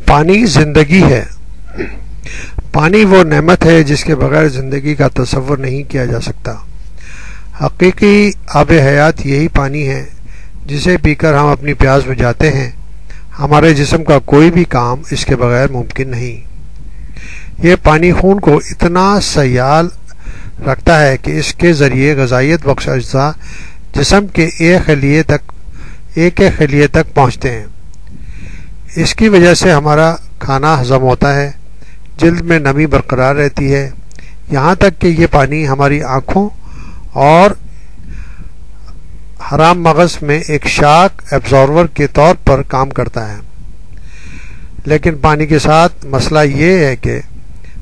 پانی زندگی ہے۔ پانی وہ نعمت ہے جس کے بغیر زندگی کا تصور نہیں کیا جا سکتا۔ حقیقی آب حیات یہی پانی ہے جسے پی کر ہم اپنی پیاس بجھاتے ہیں۔ ہمارے جسم کا کوئی بھی کام اس کے بغیر ممکن نہیں۔ یہ پانی خون کو اتنا سیال رکھتا ہے کہ اس کے ذریعے غذائیت بخش اجزاء جسم کے ایک خلیے تک پہنچتے ہیں۔ اس کی وجہ سے ہمارا کھانا ہضم ہوتا ہے، جلد میں نمی برقرار رہتی ہے، یہاں تک کہ یہ پانی ہماری آنکھوں اور حرام مغز میں ایک شاک ایبزارور کے طور پر کام کرتا ہے۔ لیکن پانی کے ساتھ مسئلہ یہ ہے کہ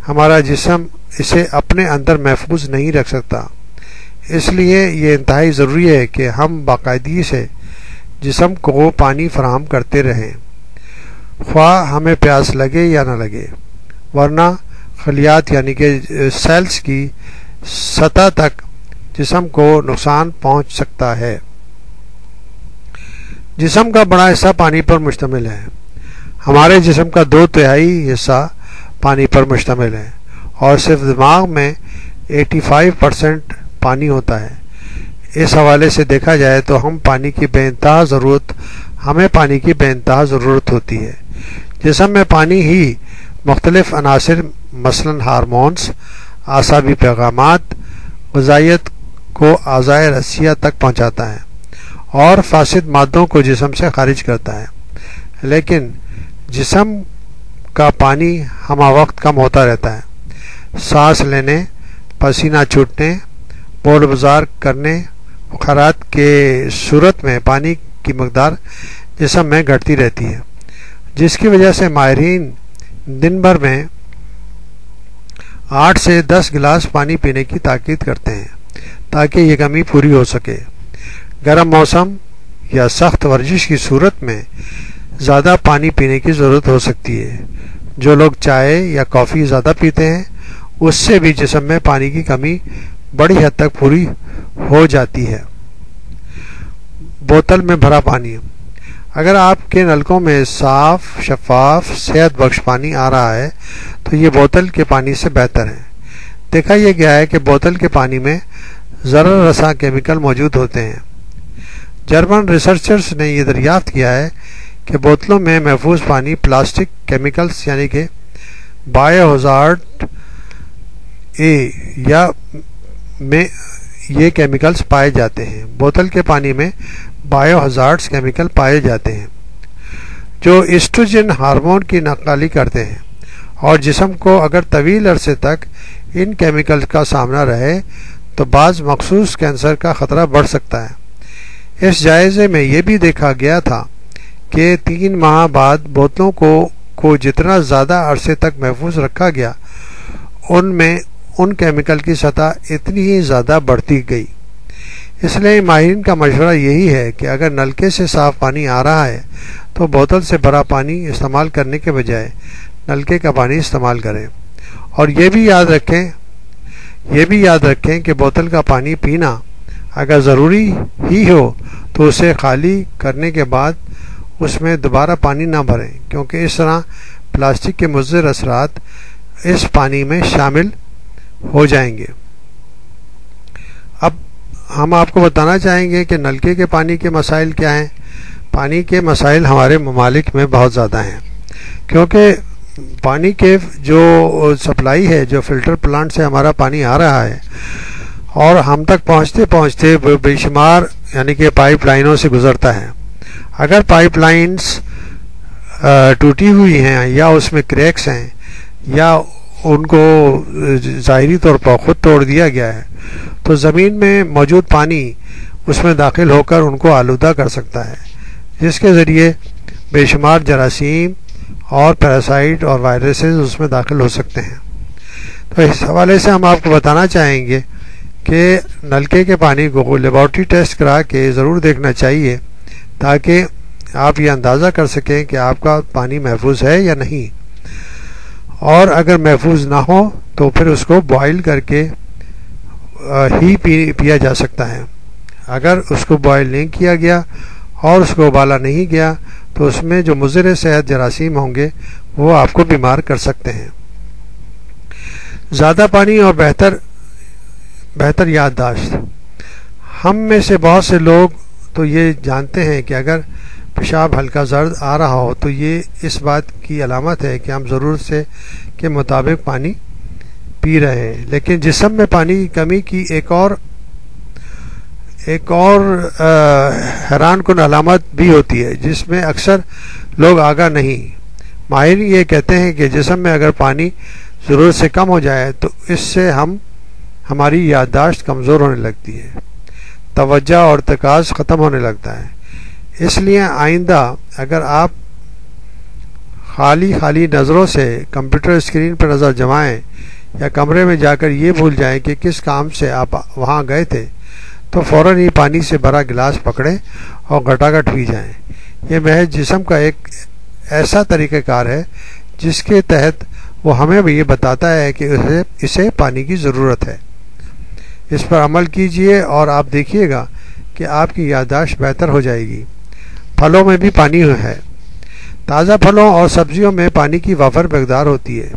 ہمارا جسم اسے اپنے اندر محفوظ نہیں رکھ سکتا، اس لیے یہ انتہائی ضروری ہے کہ ہم باقاعدگی سے جسم کو پانی فراہم کرتے رہیں، خواہ ہمیں پیاس لگے یا نہ لگے، ورنہ خلیات یعنی کہ سیلز کی سطح تک جسم کو نقصان پہنچ سکتا ہے۔ جسم کا بڑا حصہ پانی پر مشتمل ہے۔ ہمارے جسم کا 2/3 حصہ پانی پر مشتمل ہے اور صرف دماغ میں 85% پانی ہوتا ہے۔ اس حوالے سے دیکھا جائے تو ہمیں پانی کی بے انتہا ضرورت ہوتی ہے۔ جسم میں پانی ہی مختلف عناصر مثلا ہارمونز، اعصابی پیغامات، غذائیت کو اعضائے رسیہ تک پہنچاتا ہے اور فاسد مادوں کو جسم سے خارج کرتا ہے۔ لیکن جسم کا پانی ہمہ وقت کم ہوتا رہتا ہے۔ سانس لینے، پسینہ چھوٹنے، بول بازار کرنے، بخارات کے صورت میں پانی کی مقدار جسم میں گھٹتی رہتی ہے، جس کی وجہ سے ماہرین دن بھر میں 8 سے 10 گلاس پانی پینے کی تاکید کرتے ہیں تاکہ یہ کمی پوری ہو سکے۔ گرم موسم یا سخت ورزش کی صورت میں زیادہ پانی پینے کی ضرورت ہو سکتی ہے۔ جو لوگ چائے یا کافی زیادہ پیتے ہیں اس سے بھی جسم میں پانی کی کمی بڑی حد تک پوری ہو جاتی ہے۔ بوتل میں بھرا پانی، اگر آپ کے نلکوں میں صاف، شفاف، صحت بخش پانی آ رہا ہے تو یہ بوتل کے پانی سے بہتر ہے۔ دیکھا یہ گیا ہے کہ بوتل کے پانی میں ضرر رساں کیمیکل موجود ہوتے ہیں۔ جرمن ریسرچرز نے یہ دریافت کیا ہے کہ بوتلوں میں محفوظ پانی پلاسٹک کیمیکلز یعنی کہ بایو ہزارڈ یا میں یہ کیمیکلز پائے جاتے ہیں۔ بوتل کے پانی میں بایو ہزارڈز کیمیکل پائے جاتے ہیں جو ایسٹروجن ہارمون کی نقالی کرتے ہیں، اور جسم کو اگر طویل عرصے تک ان کیمیکلز کا سامنا رہے تو بعض مخصوص کینسر کا خطرہ بڑھ سکتا ہے۔ اس جائزے میں یہ بھی دیکھا گیا تھا کہ 3 ماہ بعد بوتلوں کو جتنا زیادہ عرصے تک محفوظ رکھا گیا ان میں ان کیمیکل کی سطح اتنی ہی زیادہ بڑھتی گئی۔ اس لیے ماہرین کا مشورہ یہی ہے کہ اگر نلکے سے صاف پانی آ رہا ہے تو بوتل سے بھرا پانی استعمال کرنے کے بجائے نلکے کا پانی استعمال کریں، اور یہ بھی یاد رکھیں کہ بوتل کا پانی پینا اگر ضروری ہی ہو تو اسے خالی کرنے کے بعد اس میں دوبارہ پانی نہ بھریں، کیونکہ اس طرح پلاسٹک کے مضر اثرات اس پانی میں شامل ہو جائیں گے۔ اب ہم آپ کو بتانا چاہیں گے کہ نلکے کے پانی کے مسائل کیا ہیں۔ پانی کے مسائل ہمارے ممالک میں بہت زیادہ ہیں، کیونکہ پانی کے جو سپلائی ہے، جو فلٹر پلانٹ سے ہمارا پانی آ رہا ہے اور ہم تک پہنچتے بے شمار یعنی کہ پائپ لائنوں سے گزرتا ہے۔ اگر پائپ لائنز ٹوٹی ہوئی ہیں یا اس میں کریکس ہیں یا ان کو ظاہری طور پر خود توڑ دیا گیا ہے تو زمین میں موجود پانی اس میں داخل ہو کر ان کو آلودہ کر سکتا ہے، جس کے ذریعے بے شمار جراثیم اور پیراسائٹ اور وائرسز اس میں داخل ہو سکتے ہیں۔ تو اس حوالے سے ہم آپ کو بتانا چاہیں گے کہ نلکے کے پانی کو لیبارٹری ٹیسٹ کرا کے ضرور دیکھنا چاہیے تاکہ آپ یہ اندازہ کر سکیں کہ آپ کا پانی محفوظ ہے یا نہیں، اور اگر محفوظ نہ ہو تو پھر اس کو بوائل کر کے ہی پیا جا سکتا ہے۔ اگر اس کو بوائل نہیں کیا گیا اور اس کو ابالا نہیں گیا تو اس میں جو مضر صحت جراثیم ہوں گے وہ آپ کو بیمار کر سکتے ہیں۔ زیادہ پانی اور بہتر یادداشت۔ ہم میں سے بہت سے لوگ تو یہ جانتے ہیں کہ اگر پیشاب ہلکا زرد آ رہا ہو تو یہ اس بات کی علامت ہے کہ ہم ضرورت سے کے مطابق پانی پی رہے ہیں، لیکن جسم میں پانی کی کمی کی ایک اور حیران کن علامت بھی ہوتی ہے جس میں اکثر لوگ آگاہ نہیں۔ ماہر یہ کہتے ہیں کہ جسم میں اگر پانی ضرورت سے کم ہو جائے تو اس سے ہماری یادداشت کمزور ہونے لگتی ہے، توجہ اور ترکاز ختم ہونے لگتا ہے۔ اس لیے آئندہ اگر آپ خالی نظروں سے کمپیوٹر اسکرین پر نظر جمائیں یا کمرے میں جا کر یہ بھول جائیں کہ کس کام سے آپ وہاں گئے تھے تو فوراً ہی پانی سے بھرا گلاس پکڑیں اور گھٹاگھٹ پی جائیں۔ یہ محض جسم کا ایک ایسا طریقہ کار ہے جس کے تحت وہ ہمیں بھی یہ بتاتا ہے کہ اسے پانی کی ضرورت ہے۔ اس پر عمل کیجئے اور آپ دیکھیے گا کہ آپ کی یادداشت بہتر ہو جائے گی۔ پھلوں میں بھی پانی ہے۔ تازہ پھلوں اور سبزیوں میں پانی کی وافر مقدار ہوتی ہے،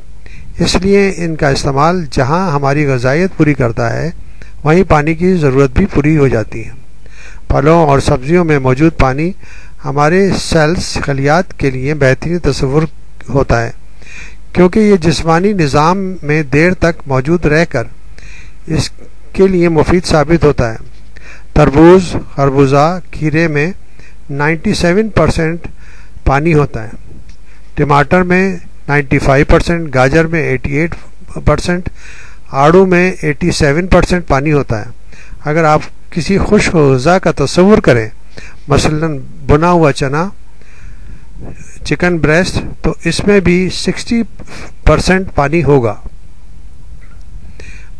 اس لیے ان کا استعمال جہاں ہماری غذائیت پوری کرتا ہے وہیں پانی کی ضرورت بھی پوری ہو جاتی ہے۔ پھلوں اور سبزیوں میں موجود پانی ہمارے سیلز خلیات کے لیے بہترین تصور ہوتا ہے، کیونکہ یہ جسمانی نظام میں دیر تک موجود رہ کر اس کے لیے مفید ثابت ہوتا ہے۔ تربوز، خربوزہ، کھیرے میں 97% پانی ہوتا ہے، ٹماٹر میں 95%، گاجر میں 88%، آڑو میں 87% پانی ہوتا ہے۔ اگر آپ کسی خشک غذا کا تصور کریں، مثلا بنا ہوا چنا، چکن بریسٹ، تو اس میں بھی 60% پانی ہوگا۔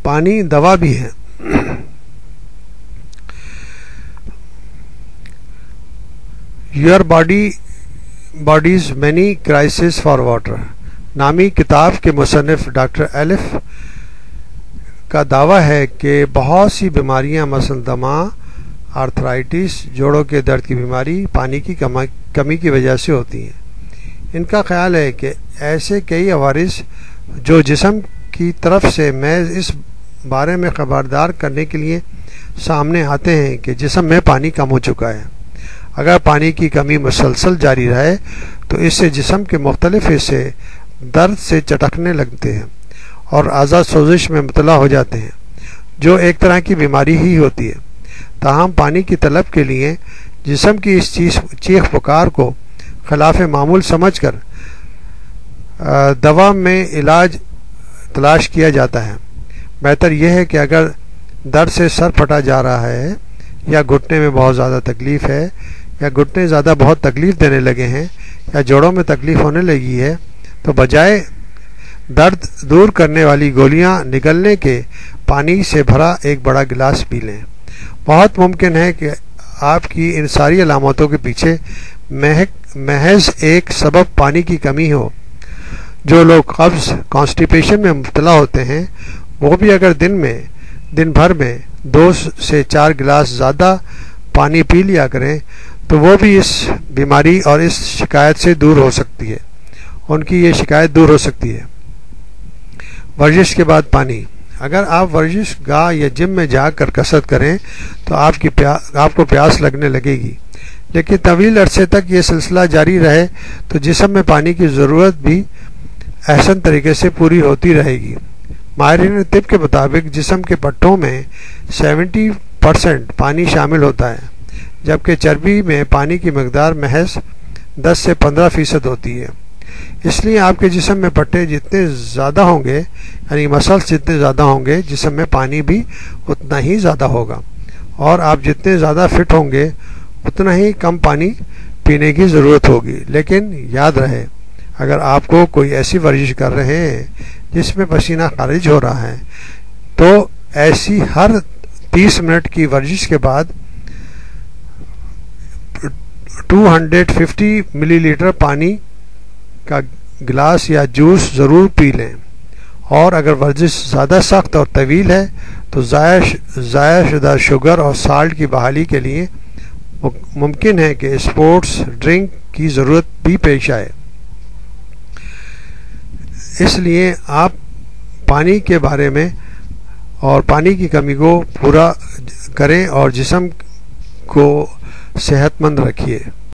پانی دوا بھی ہے۔ Your bodies many crisis for water نامی کتاب کے مصنف ڈاکٹر ایلف کا دعویٰ ہے کہ بہت سی بیماریاں مثلا دمہ، آرتھرائٹس، جوڑوں کے درد کی بیماری پانی کی کمی کی وجہ سے ہوتی ہیں۔ ان کا خیال ہے کہ ایسے کئی عوارض جو جسم کی طرف سے محض اس بارے میں خبردار کرنے کے لیے سامنے آتے ہیں کہ جسم میں پانی کم ہو چکا ہے۔ اگر پانی کی کمی مسلسل جاری رہے تو اس سے جسم کے مختلف حصے درد سے چٹکنے لگتے ہیں اور اعضاء سوزش میں مبتلا ہو جاتے ہیں، جو ایک طرح کی بیماری ہی ہوتی ہے۔ تاہم پانی کی طلب کے لیے جسم کی اس چیخ پکار کو خلاف معمول سمجھ کر دوا میں علاج تلاش کیا جاتا ہے۔ بہتر یہ ہے کہ اگر درد سے سر پھٹا جا رہا ہے یا گھٹنے میں بہت زیادہ تکلیف ہے یا گھٹنے زیادہ بہت تکلیف دینے لگے ہیں یا جوڑوں میں تکلیف ہونے لگی ہے تو بجائے درد دور کرنے والی گولیاں نگلنے کے پانی سے بھرا ایک بڑا گلاس پی لیں۔ بہت ممکن ہے کہ آپ کی ان ساری علامتوں کے پیچھے محض ایک سبب پانی کی کمی ہو۔ جو لوگ قبض کانسٹیپیشن میں مبتلا ہوتے ہیں وہ بھی اگر دن بھر میں 2 سے 4 گلاس زیادہ پانی پی لیا کریں تو وہ بھی اس بیماری اور اس شکایت سے دور ہو سکتی ہے، ان کی یہ شکایت دور ہو سکتی ہے۔ ورزش کے بعد پانی۔ اگر آپ ورزش گاہ یا جم میں جا کر کسرت کریں تو آپ کو پیاس لگنے لگے گی، لیکن طویل عرصے تک یہ سلسلہ جاری رہے تو جسم میں پانی کی ضرورت بھی احسن طریقے سے پوری ہوتی رہے گی۔ ماہرین طب کے مطابق جسم کے پٹھوں میں 70% پانی شامل ہوتا ہے، جبکہ چربی میں پانی کی مقدار محض 10 سے 15% ہوتی ہے۔ اس لیے آپ کے جسم میں پٹھے جتنے زیادہ ہوں گے، یعنی مسلس جتنے زیادہ ہوں گے، جسم میں پانی بھی اتنا ہی زیادہ ہوگا، اور آپ جتنے زیادہ فٹ ہوں گے اتنا ہی کم پانی پینے کی ضرورت ہوگی۔ لیکن یاد رہے، اگر آپ کو کوئی ایسی ورزش کر رہے ہیں جس میں پسینہ خارج ہو رہا ہے تو ایسی ہر 30 منٹ کی ورزش کے بعد 250 ملی لیٹر پانی کا گلاس یا جوس ضرور پی لیں، اور اگر ورزش زیادہ سخت اور طویل ہے تو ضائع شدہ شوگر اور سالٹ کی بحالی کے لیے ممکن ہے کہ اسپورٹس ڈرنک کی ضرورت بھی پیش آئے۔ اس لیے آپ پانی کے بارے میں اور پانی کی کمی کو پورا کریں اور جسم کو صحت مند رکھیے۔